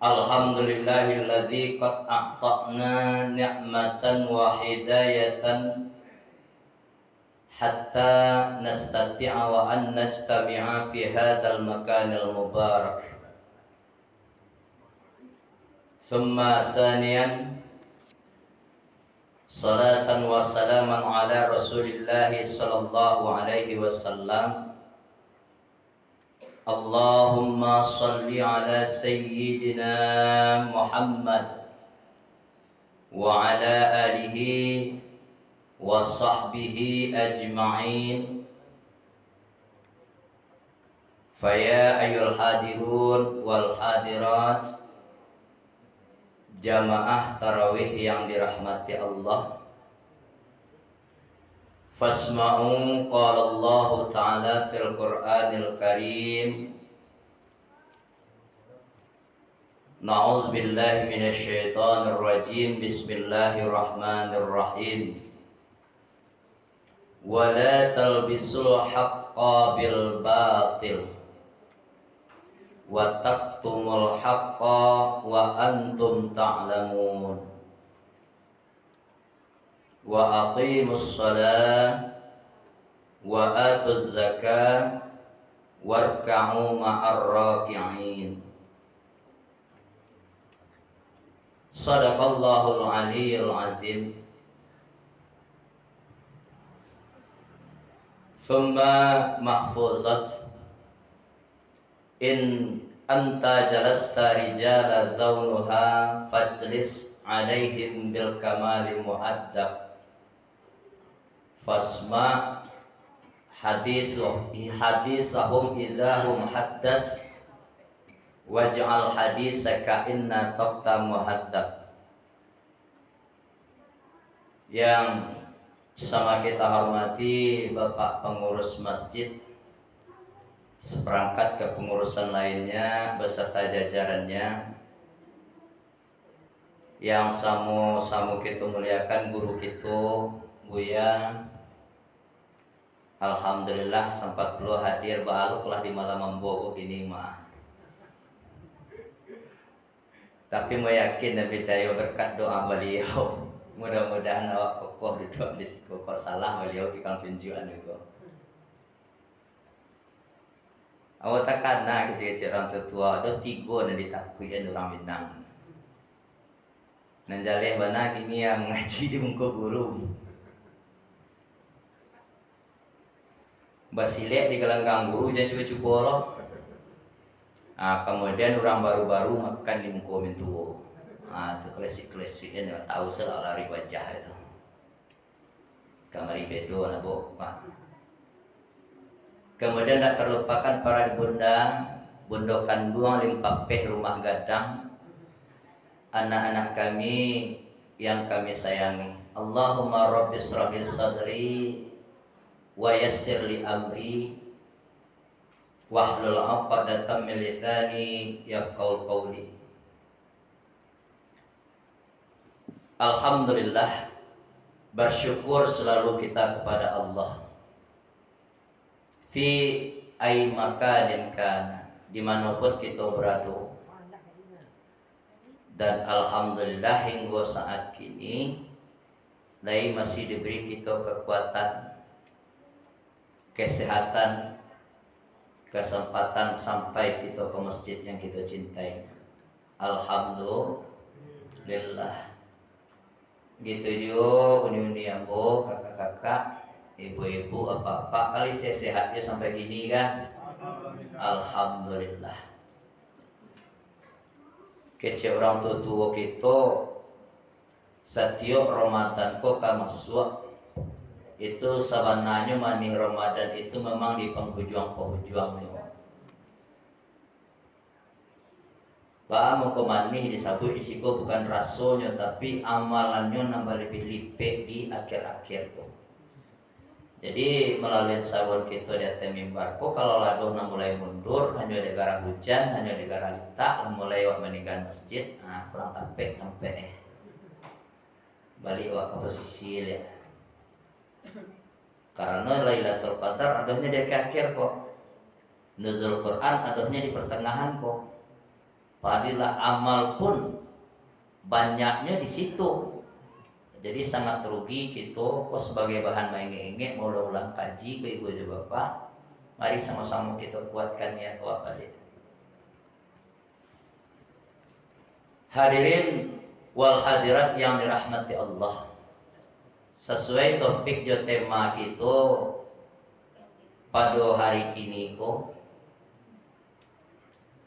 Alhamdulillahilladzi qad a'ta'na ni'matan wa hidayatan hatta nastati'a wa an najtami'a fi hadzal makanil mubarak. Thumma saniyan salatan wa salaman ala Rasulillahi sallallahu alaihi wasallam. Allahumma salli ala sayyidina Muhammad wa ala alihi wa sahbihi ajma'in. Faya ayyul hadirun wal hadirat, jamaah tarawih yang dirahmati Allah. Fasma'u qala Allah Ta'ala fil Qur'anil Karim. Na'udzu billahi minasy syaithanir rajim. Bismillahirrahmanirrahim. Wa la talbisul haqqa bil batil wa taktumul haqqa wa antum ta'lamun. Wa aqimus shalah wa atuz zakah warka'u ma'ar raki'in. Sadaqallahul aliyyul azim. Thumma mahfuzat in anta jalasta rijala zawnuha fajlis alaihim bil kamali mu'addab. Fasma hadisahum idahum haddas waj'al hadisaka inna taqta muhaddab. Yang sama kita hormati Bapak pengurus masjid, seperangkat kepengurusan lainnya beserta jajarannya, yang samu kita muliakan guru kita Buya. Alhamdulillah sempat perlu hadir baaluklah di malam membogo gini mah. Tapi mau yakin dan percaya berkat doa beliau, mudah-mudahan awak kokoh di doa di situ. Kok salah beliau pikang tunjukan itu. Awak takkan nak kecil-kecil orang tua ada tiga yang ditakuin orang Minang. Nanjaleh bana kini yang ngaji di muka guru. Basilek di gelanggang guru jangan cuba-cuba loh. Kemudian orang baru-baru makan di muka mintu. Itu klasik-klasik ini tahu salah lari wajah itu. Kamari bedo nabo pak. Kemudian tak terlupakan para bunda, bunda kandung limpapeh rumah gadang, anak-anak kami yang kami sayangi. Allahumma rabbis shrah li sadri wa yassir li amri wahlul 'uqdatam min lisani yafqahu qawli. Alhamdulillah, bersyukur selalu kita kepada Allah. Fi ay makanin kana, dimanapun kita berada. Dan alhamdulillah hingga saat kini lai masih diberi kita kekuatan, kesehatan, kesempatan sampai kita ke masjid yang kita cintai. Alhamdulillah. Gitu juga uni-uni ambo, kakak-kakak, ibu-ibu, apa-apa kali saya sehatnya sampai gini kan. Alhamdulillah. Kece orang tua kita setiap Ramadan kok kamaswa itu sabananya maning Ramadan itu memang di penghujung-penghujung. Pak mau kemani disabut isiko bukan rasulnya tapi amalannya nambah lebih-lebih di akhir-akhir tuh. Jadi melalui sabun kita di atas mimbar kok kalau laduh mulai mundur hanya gara hujan, hanya gara lita mulai wak meninggal masjid, kurang sampai balik wak ke posisi ya. Karena Lailatul Qadar adanya di akhir kok. Nuzul Quran adanya di pertengahan kok. Fadilah amal pun banyaknya di situ. Jadi sangat rugi gitu kok sebagai bahan main-main mau ulang kaji ke ibu dan bapak. Mari sama-sama kita kuatkan niat awak balik. Hadirin wal hadirat yang dirahmati Allah. Sesuai topik jo tema kita pada hari kini ko,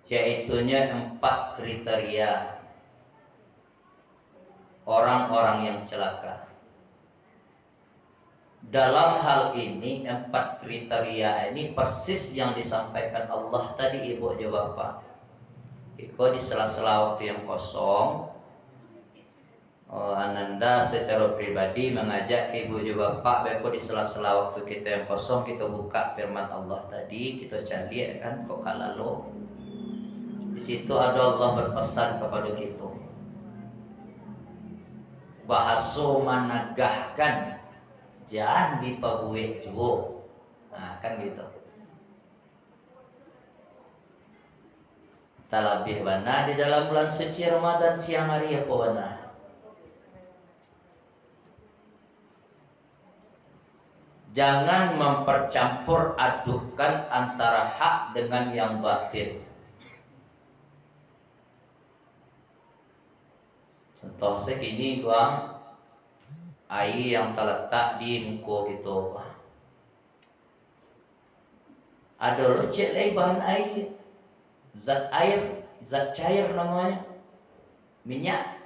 yaitunya 4 kriteria orang-orang yang celaka. Dalam hal ini 4 kriteria ini persis yang disampaikan Allah tadi ibu dan bapak. Iko di sela-sela waktu yang kosong, Ananda secara pribadi mengajak ke ibu dan bapak, beko di sela-sela waktu kita yang kosong kita buka firman Allah tadi, kita cari kan kok kalalo. Di situ ada Allah berpesan kepada kita. Bahasa menegahkan, jangan dipabuik juga. Nah, kan gitu. Talabih wana di dalam bulan suci Ramadan siang hari apa wana? Jangan mempercampur adukan antara hak dengan yang batil. Contoh segini tuang air yang terletak di muka kita. Ada lecet lagi bahan air. Zat cair namanya, minyak.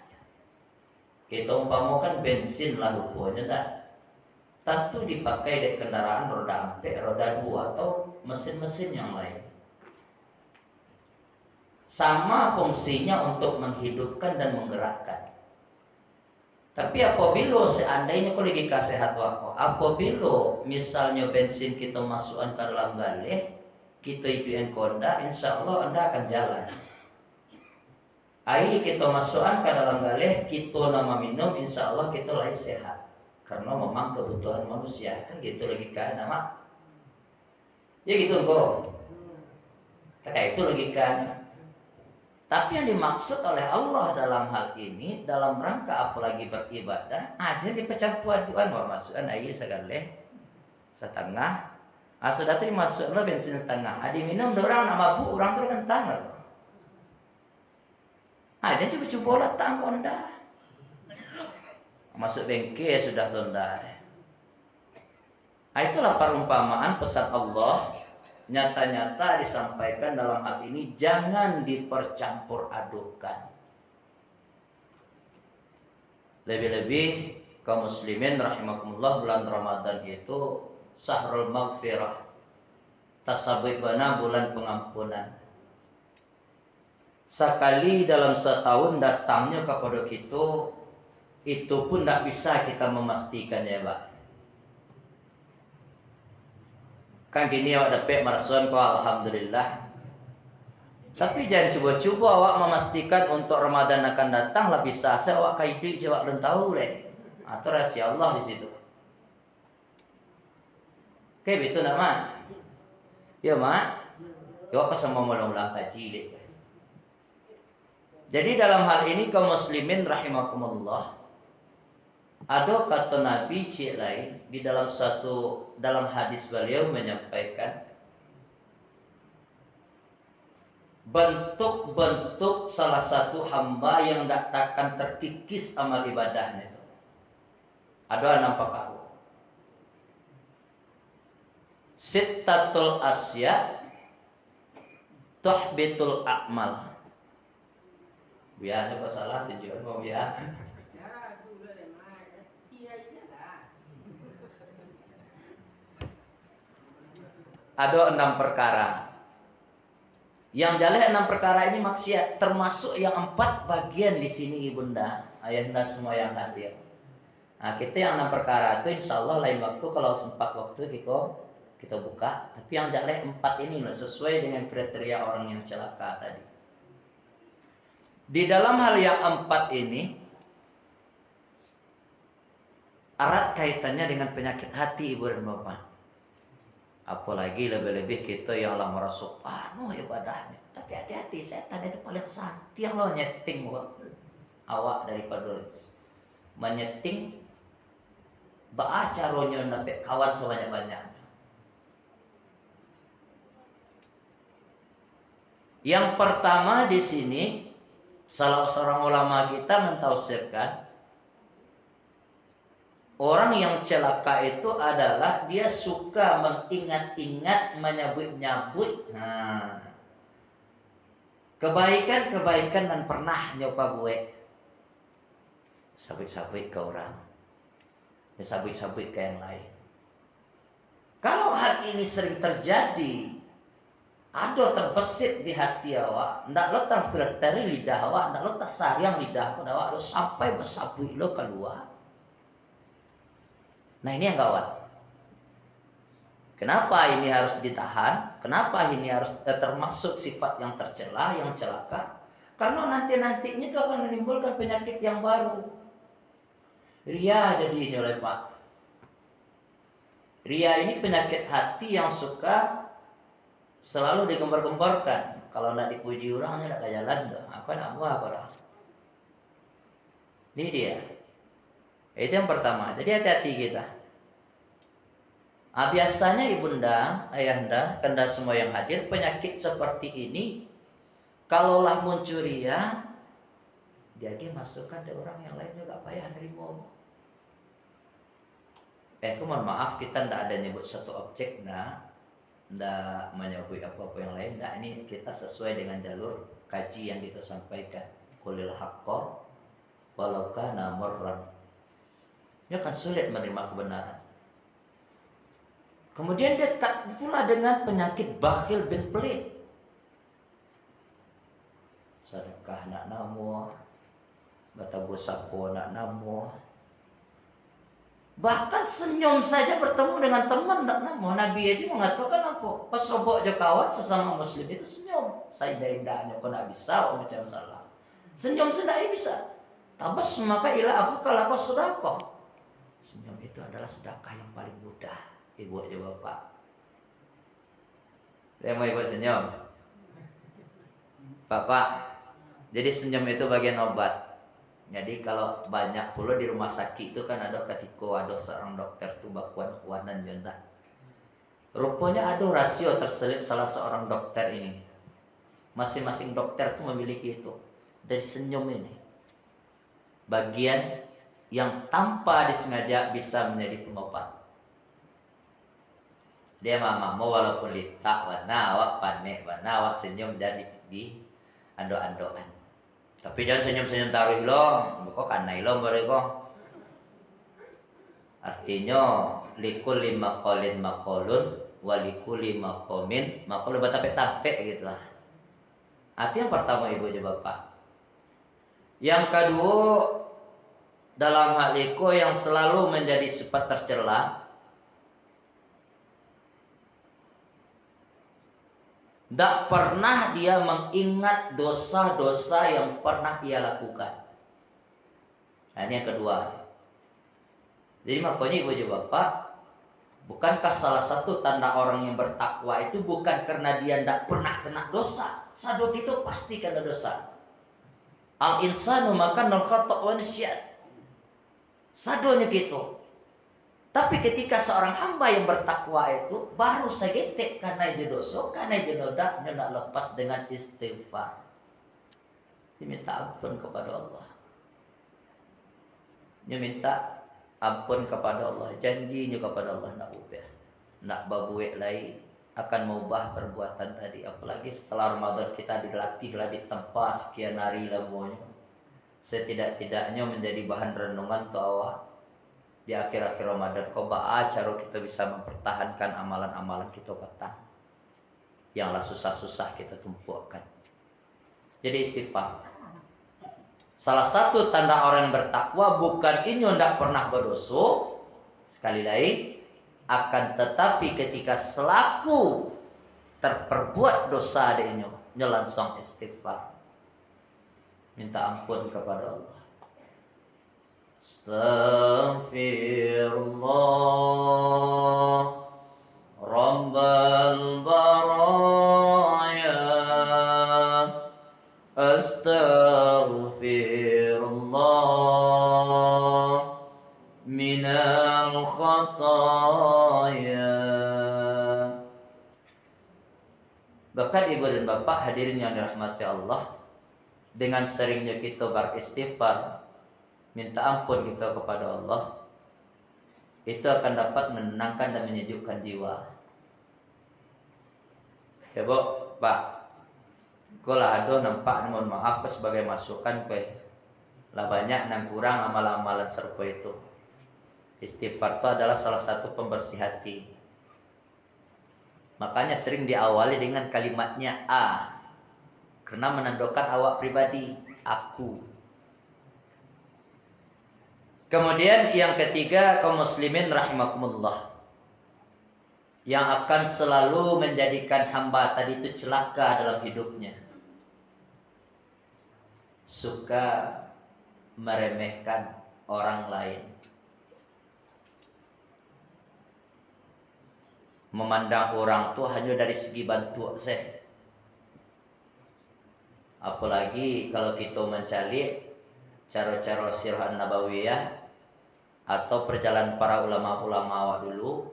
Kita umpamakan bensin lah rupanya tak. Tentu dipakai di kendaraan roda 4, roda 2 atau mesin-mesin yang lain. Sama fungsinya untuk menghidupkan dan menggerakkan. Tapi apabila seandainya kau logika sehat wako, apabila misalnya bensin kita masukkan ke dalam galih, kita ituin konda, insya Allah anda akan jalan. Air kita masukkan ke dalam galih, kita nama minum, insya Allah kita lagi sehat. Karena memang kebutuhan manusia kan gitu logika nama. Ya gitu kok. Kayak itu logikanya. Tapi yang dimaksud oleh Allah dalam hal ini, dalam rangka apalagi beribadah, aja dipecah-pecahan, wah masukkan air segaleh setengah. Sudah tadi masuklah bensin setengah. Adi minum, orang nak mabuk, orang tu kentang lah. Aja coba-coba letak konda. Masuk bengkel sudah tonda. Itulah perumpamaan pesan Allah. Nyata-nyata disampaikan dalam hal ini, jangan dipercampur adukan. Lebih-lebih kaum muslimin rahimakumullah, bulan Ramadan itu Syahrul Maghfirah, tasabibana bulan pengampunan. Sekali dalam setahun datangnya kepada kita, itu pun tidak bisa kita memastikan ya Pak. Kan gini awak dapat marasuan kau alhamdulillah. Tapi jangan coba-coba awak memastikan untuk Ramadan akan datang lah bisa saya awak kaidi jawab dan tahu leh. Atau rahasia Allah di situ. Kayak betul nak mak? Ya mak? Ya awak sama ulang kaji deh. Jadi dalam hal ini kaum muslimin rahimakumullah, ada kata Nabi cik lain di dalam hadis beliau menyampaikan bentuk-bentuk salah satu hamba yang tak akan terkikis amal ibadahnya itu. Ada 6 perkara. Sittatul asya tuhbitul a'mal. Biarnya salah tujuan mau biar. Ada 6 perkara. Yang jalan 6 perkara ini maksiat, termasuk yang 4 bagian di sini ibunda, ayahanda semua yang hadir. Nah, kita yang 6 perkara itu insya Allah lain waktu kalau sempat waktu kita buka. Tapi yang jalan 4 ini sesuai dengan kriteria orang yang celaka tadi. Di dalam hal yang 4 ini erat kaitannya dengan penyakit hati ibu dan bapak. Apalagi lebih-lebih kita yang lah merasa ibadahnya. Tapi hati-hati, setan itu paling sakti yang lo nyeting awak daripada menyeting baca ronyo nape kawan sebanyak-banyaknya. Yang pertama di sini salah seorang ulama kita mentafsirkan orang yang celaka itu adalah dia suka mengingat-ingat, menyebut-nyebut kebaikan-kebaikan dan pernah nyoba buat sabit-sabit ke orang, sabit-sabit ke yang lain. Kalau hal ini sering terjadi, ada terbesit di hati awak, ndak lo terfilteri lidah awak, ndak lo tersayang lidah awak, lo sampai bersabui lo keluar. Nah ini yang gawat. Kenapa ini harus ditahan? Kenapa ini harus termasuk sifat yang tercela, yang celaka? Karena nantinya itu akan menimbulkan penyakit yang baru. Ria jadinya oleh Pak. Ria ini penyakit hati yang suka selalu digembar-gemborkan. Kalau nak dipuji orang, nak jalan dah. Apa nak buat apa dah? Ini dia. Itu yang pertama. Jadi hati-hati kita. Biasanya ibunda, ayahanda, kanda semua yang hadir, penyakit seperti ini, kalaulah muncul ria, jadi masukkan ke orang yang lain juga payah terima. Mohon maaf kita tidak ada nyebut satu objek, tidak menyebut apa-apa yang lain. Ini kita sesuai dengan jalur kaji yang kita sampaikan. Qulil haqqa walau kana murran. Ya kan sulit menerima kebenaran. Kemudian dekat pula dengan penyakit bakhil bin pelit. Sedekah nak namu, batabu sapo nak namu. Bahkan senyum saja bertemu dengan teman nak namu. Nabi aja mengatakan apa? Pas sobok je kawan sesama muslim itu senyum. Saya indahnya pun nak bisa macam salah. Senyum sedai bisa. Tabas maka ila aku kalau kau sedekah. Senyum itu adalah sedekah yang paling mudah. Ibu aja bapak. Saya mau ibu senyum. Bapak. Jadi senyum itu bagian obat. Jadi kalau banyak pula di rumah sakit itu kan ada ketika ada seorang dokter tuh bakuan-kuanan jonda. Rupanya ada rasio terselip salah seorang dokter ini. Masing-masing dokter tuh memiliki itu. Dari senyum ini. Bagian yang tanpa disengaja bisa menjadi pengobat. Dia mau walaupun litak warna awak panik warna awak senyum jadi di ando-andoan. Tapi jangan senyum-senyum taruh lo, kok kanai lo mereka. Artinya likul maqalin maqalun walikuli maqamin maqalun batape-tape gitu lah. Arti yang pertama ibu aja bapak. Yang kedua dalam hal itu yang selalu menjadi sifat tercela, tidak pernah dia mengingat dosa-dosa yang pernah ia lakukan. Nah ini yang kedua. Jadi makanya ibu ibu bapak, bukankah salah satu tanda orang yang bertakwa itu bukan karena dia tidak pernah kena dosa. Sadok itu pasti kena dosa. Al insanu makan nol khata' wa nisyan. Sadonya gitu. Tapi ketika seorang hamba yang bertakwa itu baru segetek karena dia dosa, karena dia noda, nak lepas dengan istighfar. Diminta ampun kepada Allah. Dia minta ampun kepada Allah, janjinya kepada Allah nak ubah. Nak babuek lain akan mengubah perbuatan tadi. Apalagi setelah Ramadan kita dilatihlah ditempa sekian hari lamanya. Setidak-tidaknya menjadi bahan renungan tu awak. Di akhir-akhir Ramadan kau cara kita bisa mempertahankan amalan-amalan kita petang yanglah susah-susah kita tumpukan. Jadi istighfar salah satu tanda orang yang bertakwa, bukan ini tidak pernah berdosa sekali lagi, akan tetapi ketika selaku terperbuat dosa adanya langsung istighfar, minta ampun kepada Allah. Astaghfirullah Rabb rabbal baraya astaghfirullah minal khataya. Bahkan ibu dan bapak hadirin yang dirahmati Allah, dengan seringnya kita beristighfar, minta ampun kita kepada Allah, itu akan dapat menenangkan dan menyejukkan jiwa. Ya bu, pak, kulah aduh nampak mohon maaf ke sebagai masukan kue. Lah banyak nang kurang amalan-amalan serupa itu. Istighfar itu adalah salah satu pembersih hati. Makanya sering diawali dengan kalimatnya A, karena menandakan awak pribadi, aku. Kemudian yang ketiga, kaum muslimin rahimakumullah, yang akan selalu menjadikan hamba tadi itu celaka dalam hidupnya, suka meremehkan orang lain, memandang orang tuh hanya dari segi bantu saya. Apalagi kalau kita mencari cara-cara sirah nabawiyah atau perjalanan para ulama-ulama awal dulu,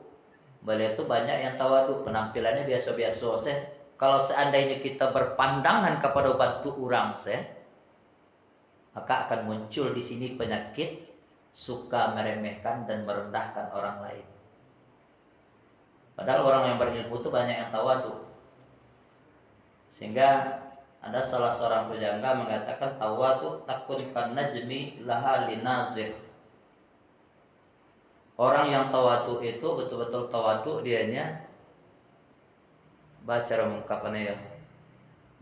beliau itu banyak yang tawadu, penampilannya biasa-biasa saya. Kalau seandainya kita berpandangan kepada bantu orang saya, maka akan muncul di sini penyakit suka meremehkan dan merendahkan orang lain. Padahal orang yang berilmu itu banyak yang tawadu. Sehingga ada salah seorang pujangga mengatakan tawadu takun karena najmi laha linazir. Orang yang tawadu itu betul-betul tawadu, dianya baca mengungkapkannya ya.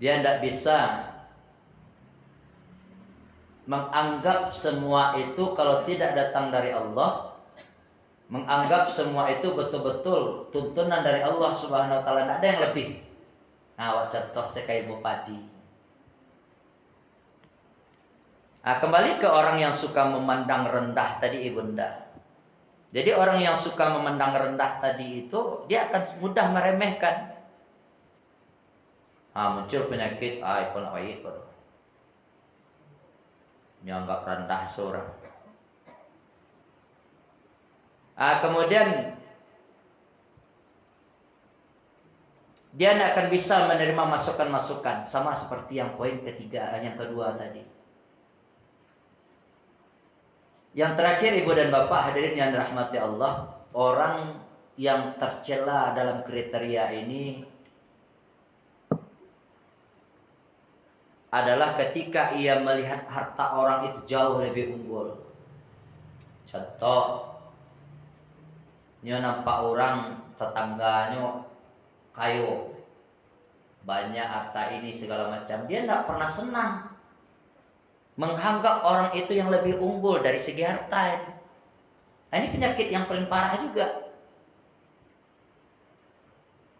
Dia tidak bisa menganggap semua itu kalau tidak datang dari Allah, menganggap semua itu betul-betul tuntunan dari Allah Subhanahu wa taala, tidak ada yang lebih. Nah, contoh saya kayak bupati. Nah, kembali ke orang yang suka memandang rendah tadi ibunda. Jadi orang yang suka memandang rendah tadi itu dia akan mudah meremehkan. Muncul penyakit ikon awai baru. Menganggap rendah seorang. Kemudian dia tidak akan bisa menerima masukan-masukan, sama seperti yang poin ketiga, yang kedua tadi. Yang terakhir ibu dan bapak hadirin yang dirahmati Allah, orang yang tercela dalam kriteria ini adalah ketika ia melihat harta orang itu jauh lebih unggul. Contoh, nyo nampak orang tetangganya kayu, banyak harta ini segala macam, dia tidak pernah senang menganggap orang itu yang lebih unggul dari segi harta. Ini penyakit yang paling parah juga.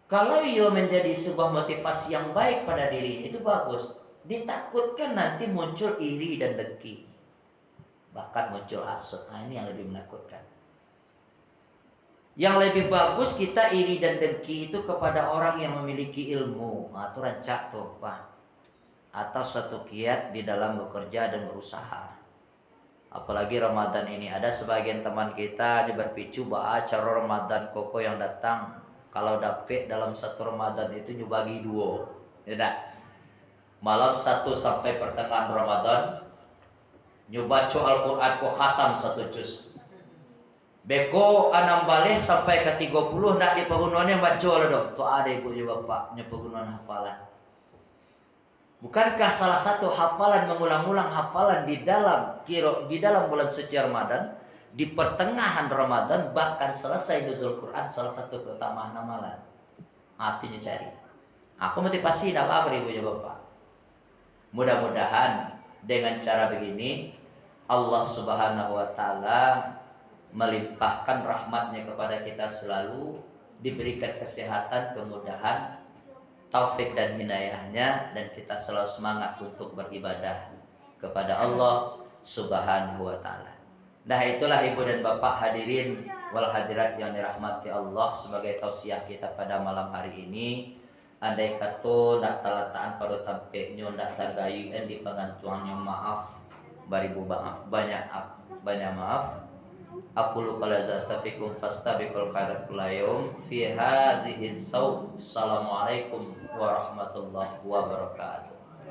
Kalau ia menjadi sebuah motivasi yang baik pada diri, itu bagus. Ditakutkan nanti muncul iri dan dengki, bahkan muncul hasud. Ini yang lebih menakutkan. Yang lebih bagus kita iri dan dengki itu kepada orang yang memiliki ilmu atau rancak tuh, Pak, atau suatu kiat di dalam bekerja dan berusaha. Apalagi Ramadan ini ada sebagian teman kita dia berpicu acara Ramadan koko yang datang. Kalau dapet dalam satu Ramadan itu dibagi dua, tidak? Malam 1 sampai pertengahan Ramadan nyobaco Al-Quran ko khatam 1 juz. Beko anam balik sampai ke 30 nak di pegunungannya baca lah dong. Tuh ada ibu bapaknya pegunungan hafalan. Bukankah salah satu hafalan mengulang-ulang hafalan di dalam bulan suci Ramadan, di pertengahan Ramadan bahkan selesai nuzul Quran salah satu keutamaan amalan. Artinya cari. Aku motivasi tidak apa ibu bapak. Mudah-mudahan dengan cara begini Allah Subhanahu wa taala melimpahkan rahmatnya kepada kita selalu, diberikan kesehatan, kemudahan, taufik dan hidayahnya, dan kita selalu semangat untuk beribadah kepada Allah Subhanahu wa taala. Nah itulah ibu dan bapak hadirin wal hadirat yang dirahmati Allah, sebagai tausiah kita pada malam hari ini. Andai kata nak talataan pada tampeknya nak tagayu di pengantuannya, maaf baribu maaf banyak maaf. Aku luka laza astafikum fastabiqul khairat kulayum fi hadhihi saum. Assalamualaikum warahmatullahi wabarakatuh.